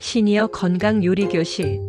시니어 건강 요리 교실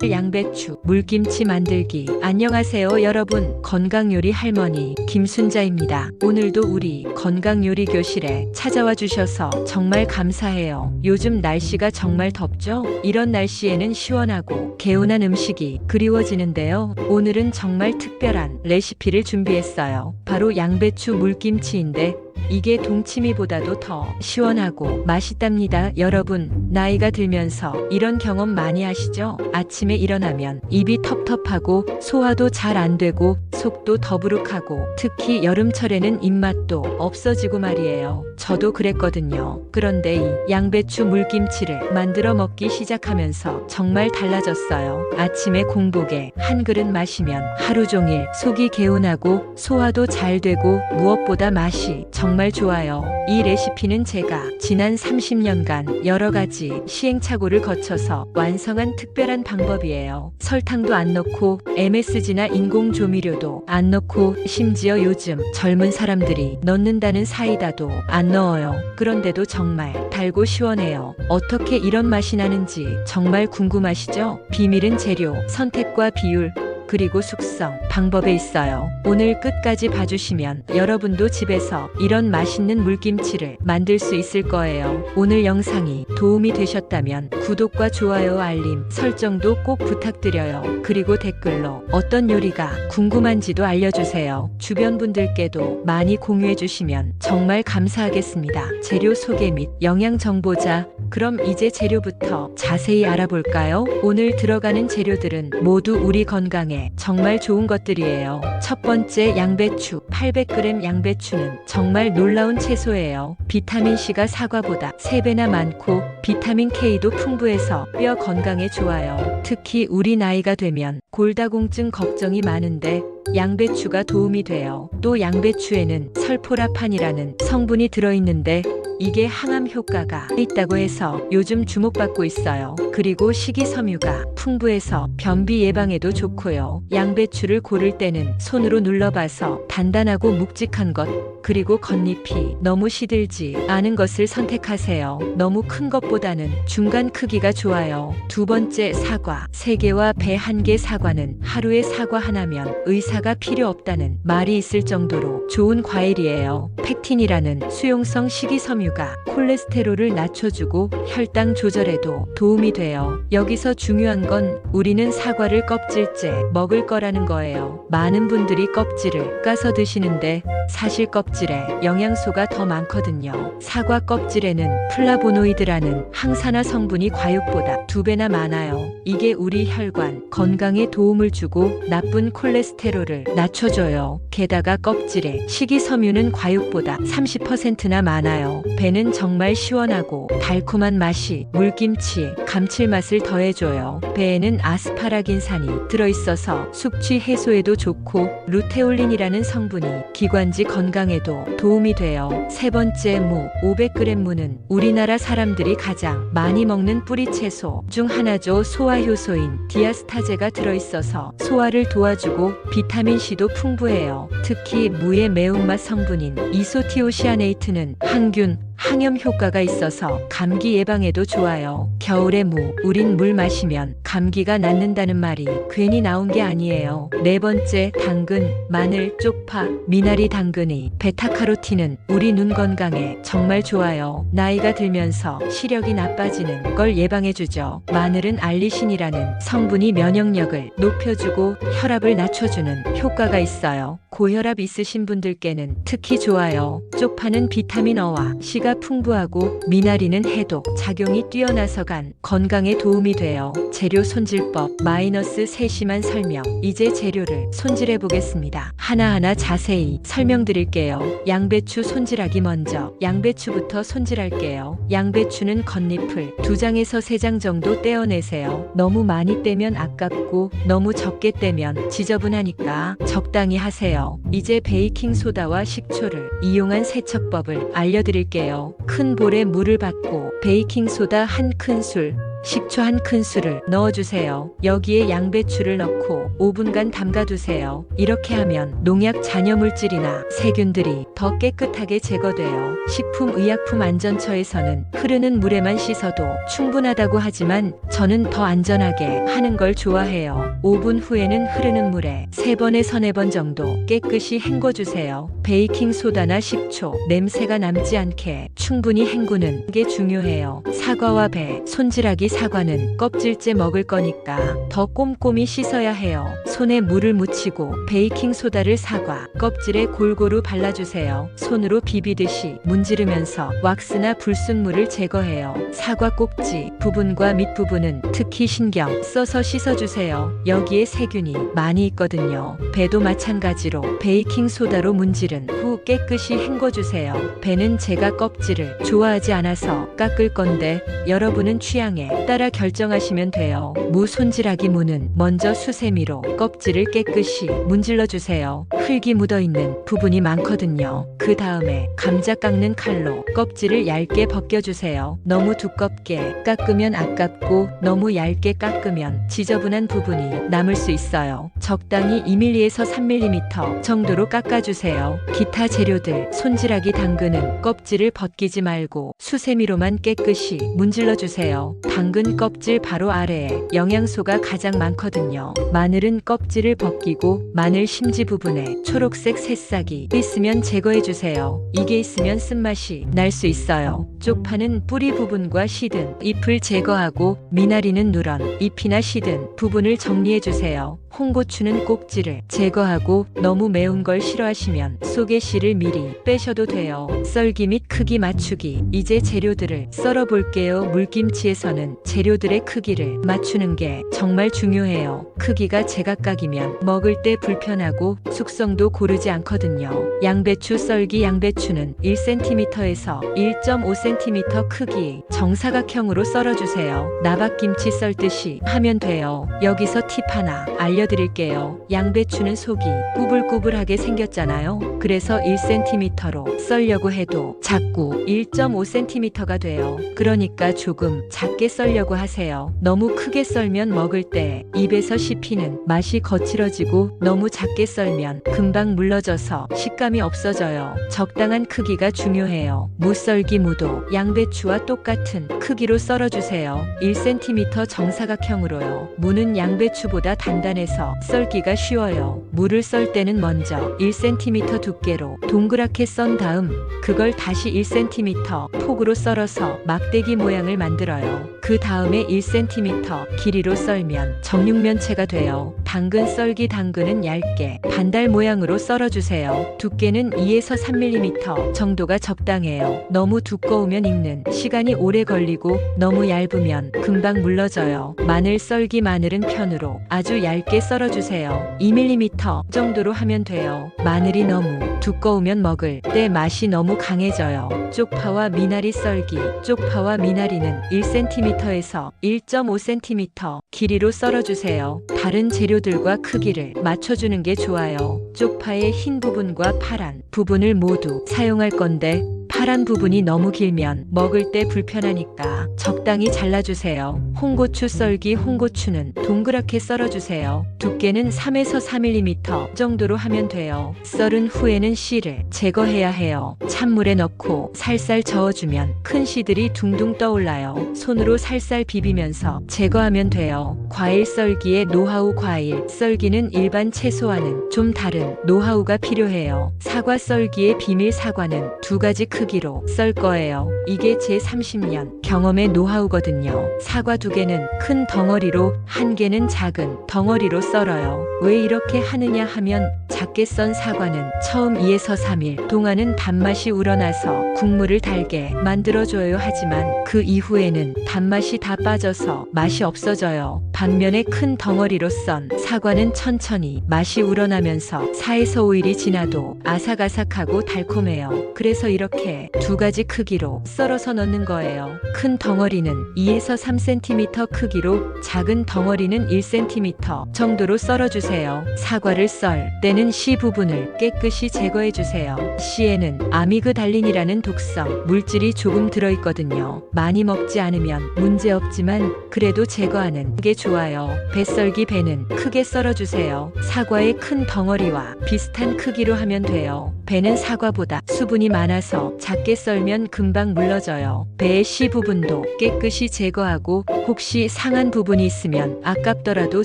양배추 물김치 만들기. 안녕하세요 여러분, 건강 요리 할머니 김순자입니다. 오늘도 우리 건강 요리 교실에 찾아와 주셔서 정말 감사해요. 요즘 날씨가 정말 덥죠? 이런 날씨에는 시원하고 개운한 음식이 그리워지는데요. 오늘은 정말 특별한 레시피를 준비했어요. 바로 양배추 물김치인데 이게 동치미보다도 더 시원하고 맛있답니다. 여러분, 나이가 들면서 이런 경험 많이 하시죠? 아침에 일어나면 입이 텁텁하고 소화도 잘 안 되고 속도 더부룩하고 특히 여름철에는 입맛도 없어지고 말이에요. 저도 그랬거든요. 그런데 이 양배추 물김치를 만들어 먹기 시작하면서 정말 달라졌어요. 아침에 공복에 한 그릇 마시면 하루 종일 속이 개운하고 소화도 잘 되고 무엇보다 맛이 정말 좋아요. 이 레시피는 제가 지난 30년간 여러 가지 시행착오를 거쳐서 완성한 특별한 방법이에요. 설탕도 안 넣고 MSG나 인공 조미료도 안 넣고 심지어 요즘 젊은 사람들이 넣는다는 사이다도 안 넣어요. 그런데도 정말 달고 시원해요. 어떻게 이런 맛이 나는지 정말 궁금하시죠? 비밀은 재료 선택과 비율 그리고 숙성 방법에 있어요. 오늘 끝까지 봐주시면 여러분도 집에서 이런 맛있는 물김치를 만들 수 있을 거예요. 오늘 영상이 도움이 되셨다면 구독과 좋아요, 알림 설정도 꼭 부탁드려요. 그리고 댓글로 어떤 요리가 궁금한지도 알려주세요. 주변 분들께도 많이 공유해 주시면 정말 감사하겠습니다. 재료 소개 및 영양 정보자. 그럼 이제 재료부터 자세히 알아볼까요? 오늘 들어가는 재료들은 모두 우리 건강에 정말 좋은 것들이에요. 첫 번째, 양배추. 800g 양배추는 정말 놀라운 채소예요. 비타민C가 사과보다 3배나 많고 비타민 K도 풍부해서 뼈 건강에 좋아요. 특히 우리 나이가 되면 골다공증 걱정이 많은데 양배추가 도움이 돼요. 또 양배추에는 설포라판이라는 성분이 들어있는데 이게 항암 효과가 있다고 해서 요즘 주목받고 있어요. 그리고 식이섬유가 풍부해서 변비 예방에도 좋고요. 양배추를 고를 때는 손으로 눌러봐서 단단하고 묵직한 것, 그리고 겉잎이 너무 시들지 않은 것을 선택하세요. 너무 큰 것보다는 중간 크기가 좋아요. 두 번째, 사과. 3개와 배 1개. 사과는 하루에 사과 하나면 의사가 필요 없다는 말이 있을 정도로 좋은 과일이에요. 펙틴이라는 수용성 식이섬유가 콜레스테롤을 낮춰주고 혈당 조절에도 도움이 돼요. 여기서 중요한 건 우리는 사과를 껍질째 먹을 거라는 거예요. 많은 분들이 껍질을 까서 드시는데 사실 껍질에 영양소가 더 많거든요. 사과 껍질에는 플라보노이드라는 항산화 성분이 과육보다 2배나 많아요. 이게 우리 혈관 건강에 도움을 주고 나쁜 콜레스테롤을 낮춰줘요. 게다가 껍질에 식이섬유는 과육보다 30%나 많아요. 배는 정말 시원하고 달콤한 맛이 물김치 감칠맛을 더해줘요. 배에는 아스파라긴산이 들어있어서 숙취 해소에도 좋고 루테올린이라는 성분이 기관지 건강에도 도움이 돼요. 세 번째, 무. 500g 무는 우리나라 사람들이 가장 많이 먹는 뿌리채소 중 하나죠. 소화효소인 디아스타제가 들어있어서 소화를 도와주고 비타민C도 풍부해요. 특히 무의 매운맛 성분인 이소티오시아네이트는 항균, 항염 효과가 있어서 감기 예방에도 좋아요. 겨울에 무, 우린 물 마시면 감기가 낫는다는 말이 괜히 나온 게 아니에요. 네 번째, 당근, 마늘, 쪽파, 미나리. 당근이 베타카로틴은 우리 눈 건강에 정말 좋아요. 나이가 들면서 시력이 나빠지는 걸 예방해주죠. 마늘은 알리신이라는 성분이 면역력을 높여주고 혈압을 낮춰주는 효과가 있어요. 고혈압 있으신 분들께는 특히 좋아요. 쪽파는 비타민 어와 C가 풍부하고 미나리는 해독 작용이 뛰어나서 간 건강에 도움이 돼요. 재료 손질법 마이너스 세심한 설명. 이제 재료를 손질해 보겠습니다. 하나하나 자세히 설명드릴게요. 양배추 손질하기. 먼저 양배추부터 손질할게요. 양배추는 겉잎을 2장에서 3장 정도 떼어내세요. 너무 많이 떼면 아깝고 너무 적게 떼면 지저분하니까 적당히 하세요. 이제 베이킹소다와 식초를 이용한 세척법을 알려드릴게요. 큰 볼에 물을 붓고 베이킹소다 1큰술, 식초 한 큰술을 넣어주세요. 여기에 양배추를 넣고 5분간 담가두세요. 이렇게 하면 농약 잔여물질이나 세균들이 더 깨끗하게 제거돼요. 식품의약품안전처에서는 흐르는 물에만 씻어도 충분하다고 하지만 저는 더 안전하게 하는 걸 좋아해요. 5분 후에는 흐르는 물에 3번에서 4번 정도 깨끗이 헹궈주세요. 베이킹소다나 식초, 냄새가 남지 않게 충분히 헹구는 게 중요해요. 사과와 배, 손질하기 사과는 껍질째 먹을 거니까 더 꼼꼼히 씻어야 해요. 손에 물을 묻히고 베이킹소다를 사과 껍질에 골고루 발라주세요. 손으로 비비듯이 문지르면서 왁스나 불순물을 제거해요. 사과 꼭지 부분과 밑부분은 특히 신경 써서 씻어주세요. 여기에 세균이 많이 있거든요. 배도 마찬가지로 베이킹소다로 문지른 후 깨끗이 헹궈주세요. 배는 제가 껍질을 좋아하지 않아서 깎을 건데 여러분은 취향에 따라 결정하시면 돼요. 무 손질하기 무는 먼저 수세미로 껍질을 깨끗이 문질러주세요. 흙이 묻어있는 부분이 많거든요. 그 다음에 감자 깎는 칼로 껍질을 얇게 벗겨주세요. 너무 두껍게 깎으면 아깝고 너무 얇게 깎으면 지저분한 부분이 남을 수 있어요. 적당히 2mm에서 3mm 정도로 깎아주세요. 기타 재료들 손질하기 당근은 껍질을 벗기지 말고 수세미로만 깨끗이 문질러주세요. 당근 껍질 바로 아래에 영양소가 가장 많거든요. 마늘은 껍질을 벗기고 마늘 심지 부분에 초록색 새싹이 있으면 제거해주세요. 이게 있으면 쓴맛이 날 수 있어요. 쪽파는 뿌리 부분과 시든 잎을 제거하고 미나리는 누런 잎이나 시든 부분을 정리해주세요. 홍고추는 꼭지를 제거하고 너무 매운 걸 싫어하시면 속의 씨를 미리 빼셔도 돼요. 썰기 및 크기 맞추기. 이제 재료들을 썰어 볼게요. 물김치에서는 재료들의 크기를 맞추는 게 정말 중요해요. 크기가 제각각이면 먹을 때 불편하고 숙성도 고르지 않거든요. 양배추 썰기. 양배추는 1cm에서 1.5cm 크기 정사각형으로 썰어주세요. 나박김치 썰듯이 하면 돼요. 여기서 팁 하나 알려드릴게요. 양배추는 속이 꾸불꾸불하게 생겼잖아요. 그래서 1cm로 썰려고 해도 자꾸 1.5cm가 돼요. 그러니까 조금 작게 썰려고 하세요. 너무 크게 썰면 먹을 때 입에서 씹히는 맛이 거칠어지고 너무 작게 썰면 금방 물러져서 식감이 없어져요. 적당한 크기가 중요해요. 무썰기 무도 양배추와 똑같은 크기로 썰어주세요. 1cm 정사각형으로요. 무는 양배추보다 단단해서 썰기가 쉬워요. 무를 썰 때는 먼저 1cm 두께로 동그랗게 썬 다음 그걸 다시 1cm 폭으로 썰어서 막대기 모양을 만들어요. 그 다음에 1cm 길이로 썰면 정육면체가 돼요. 당근 썰기. 당근은 얇게 반달 모양으로 썰어주세요. 두께는 2에서 3mm 정도가 적당해요. 너무 두꺼우면 익는 시간이 오래 걸리고 너무 얇으면 금방 물러져요. 마늘 썰기. 마늘은 편으로 아주 얇게 썰어주세요. 2mm 정도로 하면 돼요. 마늘이 너무 두꺼우면 먹을 때 맛이 너무 강해져요. 쪽파와 미나리 썰기. 쪽파와 미나리는 1cm에서 1.5cm 길이로 썰어주세요. 다른 재료들과 크기를 맞춰주는 게 좋아요. 쪽파의 흰 부분과 파란 부분을 모두 사용할 건데 파란 부분이 너무 길면 먹을 때 불편하니까 적당히 잘라주세요. 홍고추 썰기. 홍고추는 동그랗게 썰어주세요. 두께는 3에서 4mm 정도로 하면 돼요. 썰은 후에는 씨를 제거해야 해요. 찬물에 넣고 살살 저어주면 큰 씨들이 둥둥 떠올라요. 손으로 살살 비비면서 제거하면 돼요. 과일 썰기의 노하우. 과일 썰기는 일반 채소와는 좀 다른 노하우가 필요해요. 사과 썰기의 비밀. 사과는 2가지 크기로 썰 거예요. 이게 제 30년 경험의 노하우거든요. 사과 2개는 큰 덩어리로 1개는 작은 덩어리로 썰어요. 왜 이렇게 하느냐 하면 작게 썬 사과는 처음 2에서 3일 동안은 단맛이 우러나서 국물을 달게 만들어줘요. 하지만 그 이후에는 단맛이 다 빠져서 맛이 없어져요. 반면에 큰 덩어리로 썬 사과는 천천히 맛이 우러나면서 4에서 5일이 지나도 아삭아삭하고 달콤해요. 그래서 이렇게 2가지 크기로 썰어서 넣는 거예요. 큰 덩어리는 덩어리는 2에서 3cm 크기로, 작은 덩어리는 1cm 정도로 썰어주세요. 사과를 썰 때는 씨 부분을 깨끗이 제거해주세요. 씨에는 아미그달린이라는 독성 물질이 조금 들어있거든요. 많이 먹지 않으면 문제없지만 그래도 제거하는 게 좋아요. 배썰기 배는 크게 썰어주세요. 사과의 큰 덩어리와 비슷한 크기로 하면 돼요. 배는 사과보다 수분이 많아서 작게 썰면 금방 물러져요. 배의 씨 부분도 깨끗이 제거하고 혹시 상한 부분이 있으면 아깝더라도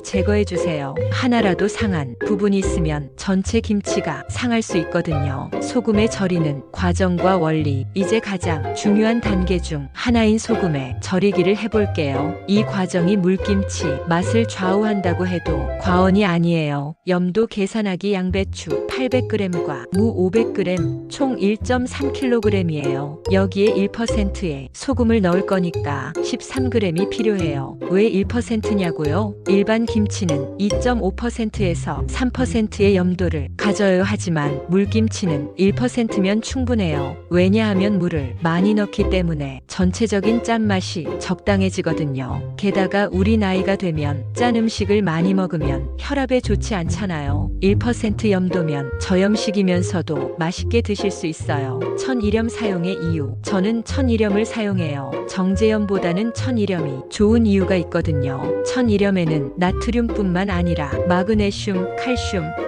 제거해주세요. 하나라도 상한 부분이 있으면 전체 김치가 상할 수 있거든요. 소금에 절이는 과정과 원리, 이제 가장 중요한 단계 중 하나인 소금에 절이기를 해볼게요. 이 과정이 물김치 맛을 좌우한다고 해도 과언이 아니에요. 염도 계산하기 양배추 800g과 무 500g 총 1.3kg이에요. 여기에 1%의 소금을 넣을 거니까 13g이 필요해요. 왜 1%냐고요? 일반 김치는 2.5%에서 3%의 염도를 가져야 하지만 물김치는 1%면 충분해요. 왜냐하면 물을 많이 넣기 때문에 전체적인 짠맛이 적당해지거든요. 게다가 우리 나이가 되면 짠 음식을 많이 먹으면 혈압에 좋지 않잖아요. 1% 염도면 저염식이면서도 맛있게 드실 수 있어요. 천일염 사용의 이유. 저는 천일염을 사용해요. 정제염보다는 천일염이 좋은 이유가 있거든요. 천일염에는 나트륨뿐만 아니라 마그네슘,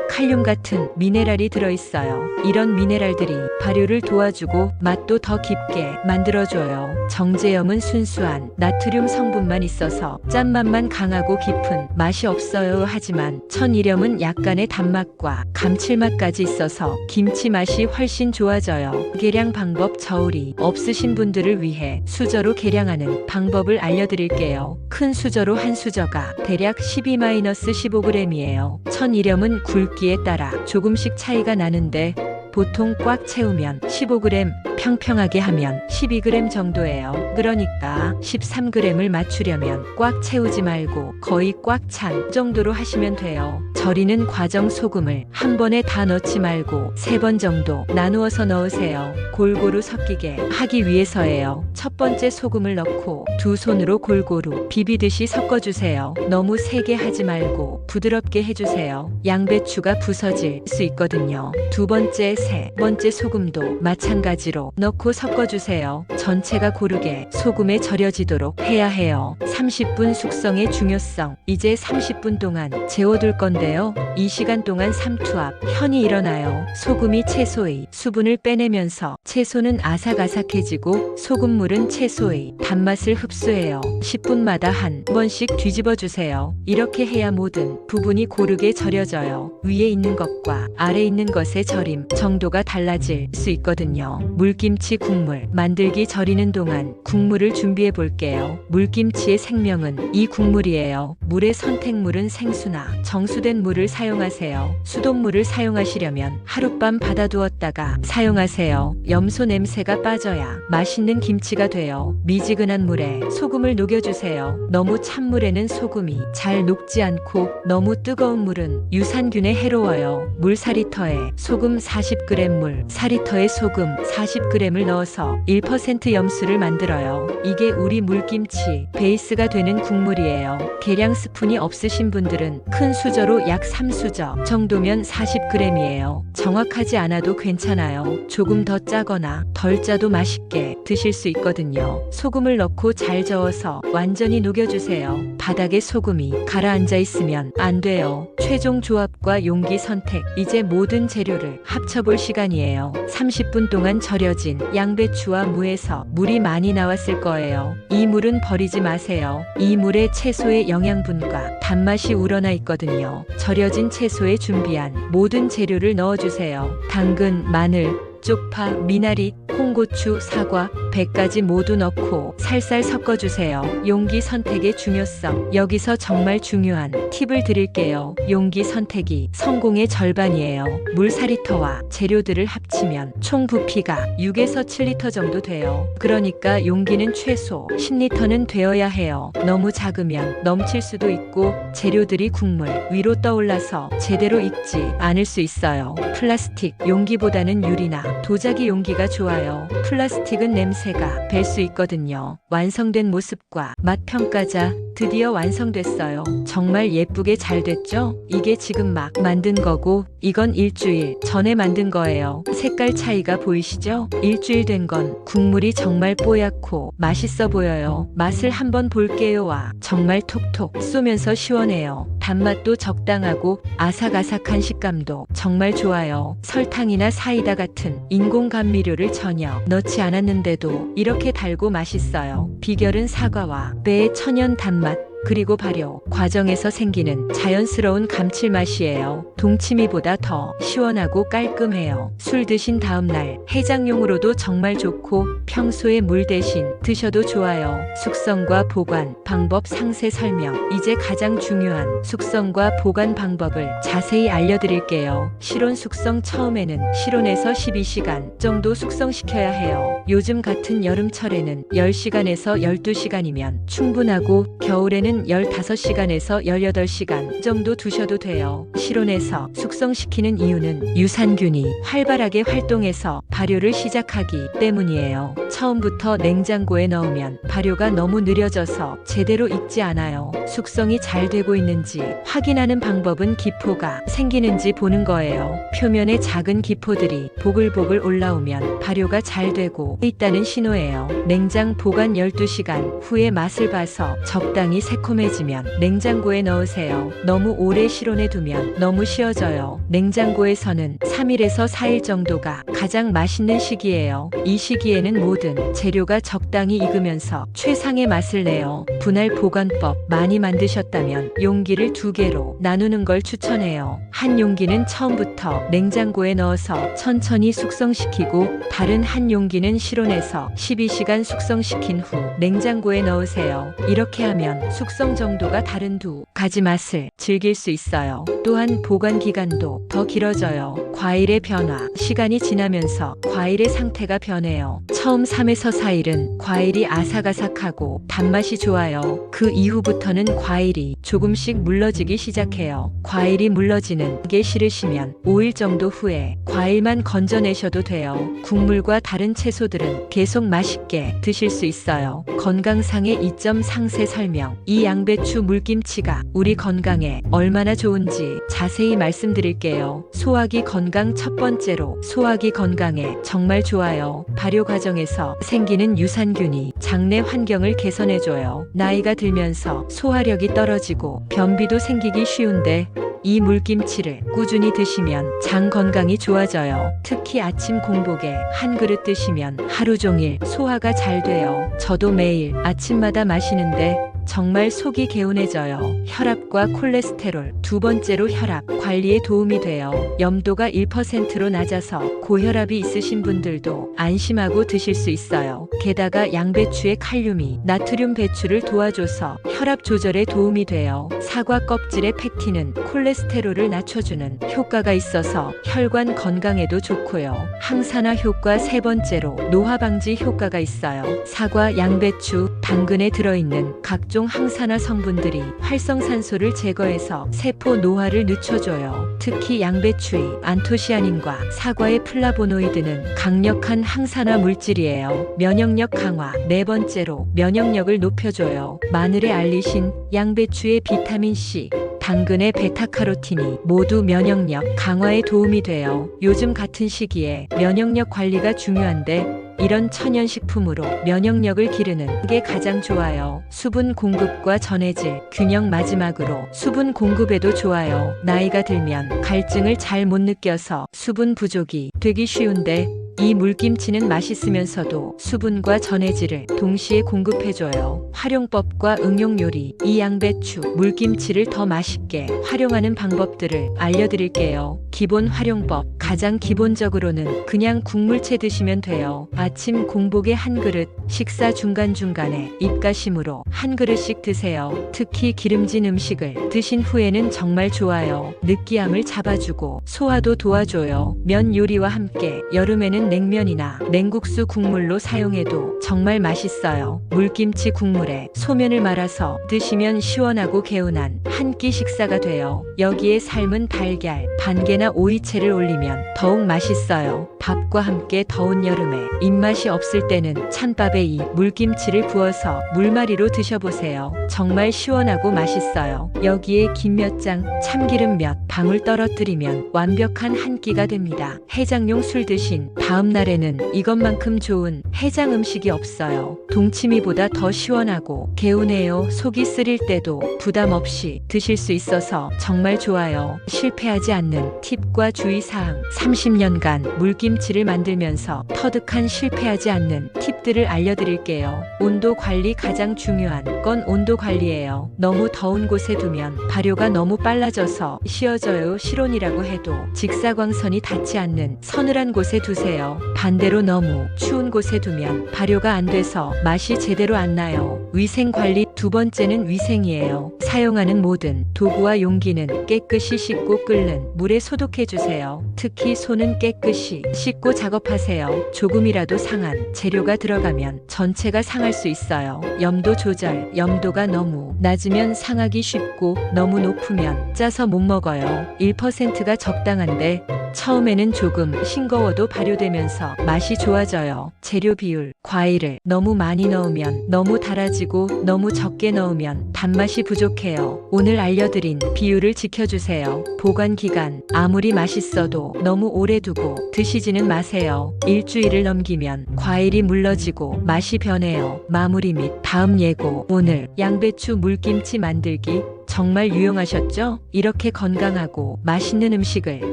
칼륨 같은 미네랄이 들어있어요. 이런 미네랄들이 발효를 도와주고 맛도 더 깊게 만들어줘요. 정제염은 순수한 나트륨 성분만 있어서 짠맛만 강하고 깊은 맛이 없어요. 하지만 천일염은 약간의 단맛과 감칠맛까지 있어서 김치 맛이 훨씬 좋아져요. 계량 방법. 저울이 없으신 분들을 위해 수저로 계량하는 방법을 알려드릴게요. 큰 수저로 한 수저가 대략 12-15g이에요. 천일염은 굵기에 따라 조금씩 차이가 나는데 보통 꽉 채우면 15g, 평평하게 하면 12g 정도예요. 그러니까 13g을 맞추려면 꽉 채우지 말고 거의 꽉 찬 정도로 하시면 돼요. 절이는 과정. 소금을 한 번에 다 넣지 말고 3번 정도 나누어서 넣으세요. 골고루 섞이게 하기 위해서예요. 첫 번째 소금을 넣고 두 손으로 골고루 비비듯이 섞어주세요. 너무 세게 하지 말고 부드럽게 해주세요. 양배추가 부서질 수 있거든요. 두 번째, 세 번째 소금도 마찬가지로 넣고 섞어주세요. 전체가 고르게 소금에 절여지도록 해야 해요. 30분 숙성의 중요성. 이제 30분 동안 재워둘 건데요. 이 시간 동안 삼투압, 현이 일어나요. 소금이 채소의 수분을 빼내면서 채소는 아삭아삭해지고 소금물은 채소의 단맛을 흡수해요. 10분마다 한 번씩 뒤집어 주세요. 이렇게 해야 모든 부분이 고르게 절여져요. 위에 있는 것과 아래 있는 것의 절임 정도가 달라질 수 있거든요. 물김치 국물 만들기. 절이는 동안 국물을 준비해 볼게요. 물김치의 생명은 이 국물이에요. 물의 선택물은 생수나 정수된 물을 사용하세요. 수돗물을 사용하시려면 하룻밤 받아두었다가 사용하세요. 염소 냄새가 빠져야 맛있는 김치가 돼요. 미지근한 물에 소금을 녹여주세요. 너무 찬 물에는 소금이 잘 녹지 않고 너무 뜨거운 물은 유산균에 해로워요. 물 4리터에 소금 40g, 물 4리터에 소금 40g을 넣어서 1% 염수를 만들어요. 이게 우리 물김치 베이스가 되는 국물이에요. 계량 스푼이 없으신 분들은 큰 수저로 약 3수저 정도면 40g이에요. 정확하지 않아도 괜찮아요. 조금 더 짜거나 덜 짜도 맛있게 드실 수 있거든요. 소금을 넣고 잘 저어서 완전히 녹여주세요. 바닥에 소금이 가라앉아 있으면 안 돼요. 최종 조합과 용기 선택. 이제 모든 재료를 합쳐볼 시간이에요. 30분 동안 절여진 양배추와 무에서 물이 많이 나왔을 거예요. 이 물은 버리지 마세요. 이 물에 채소의 영양분과 단맛이 우러나 있거든요. 절여진 채소에 준비한 모든 재료를 넣어주세요. 당근, 마늘, 쪽파, 미나리, 홍고추, 사과, 배까지 모두 넣고 살살 섞어주세요. 용기 선택의 중요성. 여기서 정말 중요한 팁을 드릴게요. 용기 선택이 성공의 절반이에요. 물 4리터와 재료들을 합치면 총 부피가 6에서 7리터 정도 돼요. 그러니까 용기는 최소 10리터는 되어야 해요. 너무 작으면 넘칠 수도 있고 재료들이 국물 위로 떠올라서 제대로 익지 않을 수 있어요. 플라스틱 용기보다는 유리나 도자기 용기가 좋아요. 플라스틱은 냄새 맛새가 뵐 수 있거든요. 완성된 모습과 맛 평가자 드디어 완성됐어요. 정말 예쁘게 잘 됐죠? 이게 지금 막 만든 거고 이건 일주일 전에 만든 거예요. 색깔 차이가 보이시죠? 일주일 된 건 국물이 정말 뽀얗고 맛있어 보여요. 맛을 한번 볼게요. 와, 정말 톡톡 쏘면서 시원해요. 단맛도 적당하고 아삭아삭한 식감도 정말 좋아요. 설탕이나 사이다 같은 인공 감미료를 전혀 넣지 않았는데도 이렇게 달고 맛있어요. 비결은 사과와 배의 천연 단맛 그리고 발효 과정에서 생기는 자연스러운 감칠맛이에요. 동치미보다 더 시원하고 깔끔해요. 술 드신 다음날 해장용으로도 정말 좋고 평소에 물 대신 드셔도 좋아요. 숙성과 보관 방법 상세 설명. 이제 가장 중요한 숙성과 보관 방법을 자세히 알려드릴게요. 실온 숙성. 처음에는 실온에서 12시간 정도 숙성시켜야 해요. 요즘 같은 여름철에는 10시간에서 12시간이면 충분하고 겨울에는 15시간에서 18시간 정도 두셔도 돼요. 실온에서 숙성시키는 이유는 유산균이 활발하게 활동해서 발효를 시작하기 때문이에요. 처음부터 냉장고에 넣으면 발효가 너무 느려져서 제대로 익지 않아요. 숙성이 잘 되고 있는지 확인하는 방법은 기포가 생기는지 보는 거예요. 표면에 작은 기포들이 보글보글 올라오면 발효가 잘 되고 있다는 신호예요. 냉장 보관 12시간 후에 맛을 봐서 적당히 새콤해지면 냉장고에 넣으세요. 너무 오래 실온에 두면 너무 쉬어져요. 냉장고에서는 3일에서 4일 정도가 가장 맛있는 시기예요. 이 시기에는 모든 재료가 적당히 익으면서 최상의 맛을 내요. 분할 보관법. 많이 만드셨다면 용기를 2개로 나누는 걸 추천해요. 한 용기는 처음부터 냉장고에 넣어서 천천히 숙성시키고 다른 한 용기는 실온에서 12시간 숙성시킨 후 냉장고에 넣으세요. 이렇게 하면 숙성 정도가 다른 두 가지 맛을 즐길 수 있어요. 또한 보관 기간도 더 길어져요. 과일의 변화. 시간이 지나면서 과일의 상태가 변해요. 처음 3에서 4일은 과일이 아삭아삭하고 단맛이 좋아요. 그 이후부터는 과일이 조금씩 물러지기 시작해요. 과일이 물러지는 게 싫으시면 5일 정도 후에 과일만 건져내셔도 돼요. 국물과 다른 채소들은 계속 맛있게 드실 수 있어요. 건강상의 이점 상세 설명. 이 양배추 물김치가 우리 건강에 얼마나 좋은지 자세히 말씀드릴게요. 소화기 건강. 첫 번째로 소화기 건강에 정말 좋아요. 발효 과정에서 생기는 유산균이 장내 환경을 개선해줘요. 나이가 들면서 소화력이 떨어지고 변비도 생기기 쉬운데 이 물김치를 꾸준히 드시면 장 건강이 좋아져요. 특히 아침 공복에 한 그릇 드시면 하루 종일 소화가 잘 돼요. 저도 매일 아침마다 마시는데 정말 속이 개운해져요. 혈압과 콜레스테롤. 두 번째로 혈압 관리에 도움이 돼요. 염도가 1%로 낮아서 고혈압이 있으신 분들도 안심하고 드실 수 있어요. 게다가 양배추의 칼륨이 나트륨 배출을 도와줘서 혈압 조절에 도움이 돼요. 사과 껍질의 펙틴은 콜레스테롤을 낮춰주는 효과가 있어서 혈관 건강에도 좋고요. 항산화 효과. 세 번째로 노화 방지 효과가 있어요. 사과, 양배추, 당근에 들어있는 각종 항산화 성분들이 활성산소를 제거해서 세포 노화를 늦춰줘요. 특히 양배추의 안토시아닌과 사과의 플라보노이드는 강력한 항산화 물질이에요. 면역력 강화. 네 번째로 면역력을 높여줘요. 마늘의 알리신, 양배추의 비타민C, 당근의 베타카로틴이 모두 면역력 강화에 도움이 돼요. 요즘 같은 시기에 면역력 관리가 중요한데 이런 천연식품으로 면역력을 기르는 게 가장 좋아요. 수분 공급과 전해질 균형. 마지막으로 수분 공급에도 좋아요. 나이가 들면 갈증을 잘 못 느껴서 수분 부족이 되기 쉬운데 이 물김치는 맛있으면서도 수분과 전해질을 동시에 공급해줘요. 활용법과 응용 요리. 이 양배추 물김치를 더 맛있게 활용하는 방법들을 알려드릴게요. 기본 활용법. 가장 기본적으로는 그냥 국물채 드시면 돼요. 아침 공복에 한 그릇, 식사 중간중간에 입가심으로 한 그릇씩 드세요. 특히 기름진 음식을 드신 후에는 정말 좋아요. 느끼함을 잡아주고 소화도 도와줘요. 면 요리와 함께 여름에는 냉면이나 냉국수 국물로 사용해도 정말 맛있어요. 물김치 국물에 소면을 말아서 드시면 시원하고 개운한 한 끼 식사가 돼요. 여기에 삶은 달걀, 반개나 오이채를 올리면 더욱 맛있어요. 밥과 함께 더운 여름에 입맛이 없을 때는 찬밥에 이 물김치를 부어서 물말이로 드셔보세요. 정말 시원하고 맛있어요. 여기에 김 몇 장, 참기름 몇 방울 떨어뜨리면 완벽한 한 끼가 됩니다. 해장용 술 드신 다음 날에는 이것만큼 좋은 해장 음식이 없어요. 동치미보다 더 시원하고 개운해요. 속이 쓰릴 때도 부담 없이 드실 수 있어서 정말 좋아요. 실패하지 않는 팁과 주의사항, 30년간 물김치를 만들면서 터득한 실패하지 않는 팁들을 알려드릴게요. 온도 관리 가장 중요한 건 온도 관리예요. 너무 더운 곳에 두면 발효가 너무 빨라져서 씌어져요. 실온이라고 해도 직사광선이 닿지 않는 서늘한 곳에 두세요. 반대로 너무 추운 곳에 두면 발효가 안 돼서 맛이 제대로 안 나요. 위생 관리 두 번째는 위생이에요. 사용하는 모든 도구와 용기는 깨끗이 씻고 끓는 물에 소독해 주세요. 특히 손은 깨끗이 씻고 작업하세요. 조금이라도 상한 재료가 들어가면 전체가 상할 수 있어요. 염도 조절, 염도가 너무 낮으면 상하기 쉽고 너무 높으면 짜서 못 먹어요. 1%가 적당한데 처음에는 조금 싱거워도 발효되면서 맛이 좋아져요. 재료 비율, 과일을 너무 많이 넣으면 너무 달아지고 너무 적게 넣으면 단맛이 부족해요. 오늘 알려드린 비율을 지켜주세요. 보관 기간, 아무리 맛있어도 너무 오래 두고 드시지는 마세요. 일주일을 넘기면 과일이 물러지고 맛이 변해요. 마무리 및 다음 예고. 오늘 양배추 물김치 만들기 정말 유용하셨죠? 이렇게 건강하고 맛있는 음식을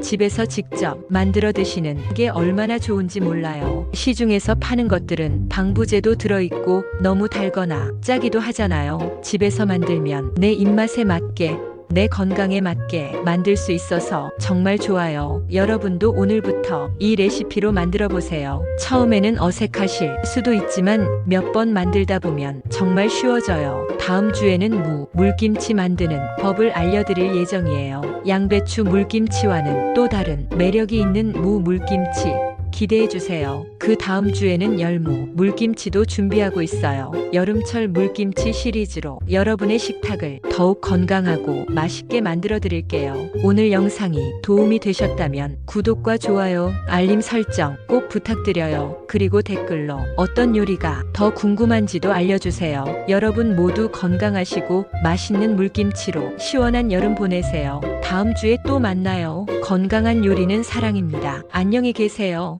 집에서 직접 만들어 드시는 게 얼마나 좋은지 몰라요. 시중에서 파는 것들은 방부제도 들어있고 너무 달거나 짜기도 하잖아요. 집에서 만들면 내 입맛에 맞게 내 건강에 맞게 만들 수 있어서 정말 좋아요. 여러분도 오늘부터 이 레시피로 만들어 보세요. 처음에는 어색하실 수도 있지만 몇 번 만들다 보면 정말 쉬워져요. 다음 주에는 물김치 만드는 법을 알려드릴 예정이에요. 양배추 물김치와는 또 다른 매력이 있는 물김치 기대해주세요. 그 다음 주에는 열무, 물김치도 준비하고 있어요. 여름철 물김치 시리즈로 여러분의 식탁을 더욱 건강하고 맛있게 만들어 드릴게요. 오늘 영상이 도움이 되셨다면 구독과 좋아요, 알림 설정 꼭 부탁드려요. 그리고 댓글로 어떤 요리가 더 궁금한지도 알려주세요. 여러분 모두 건강하시고 맛있는 물김치로 시원한 여름 보내세요. 다음 주에 또 만나요. 건강한 요리는 사랑입니다. 안녕히 계세요.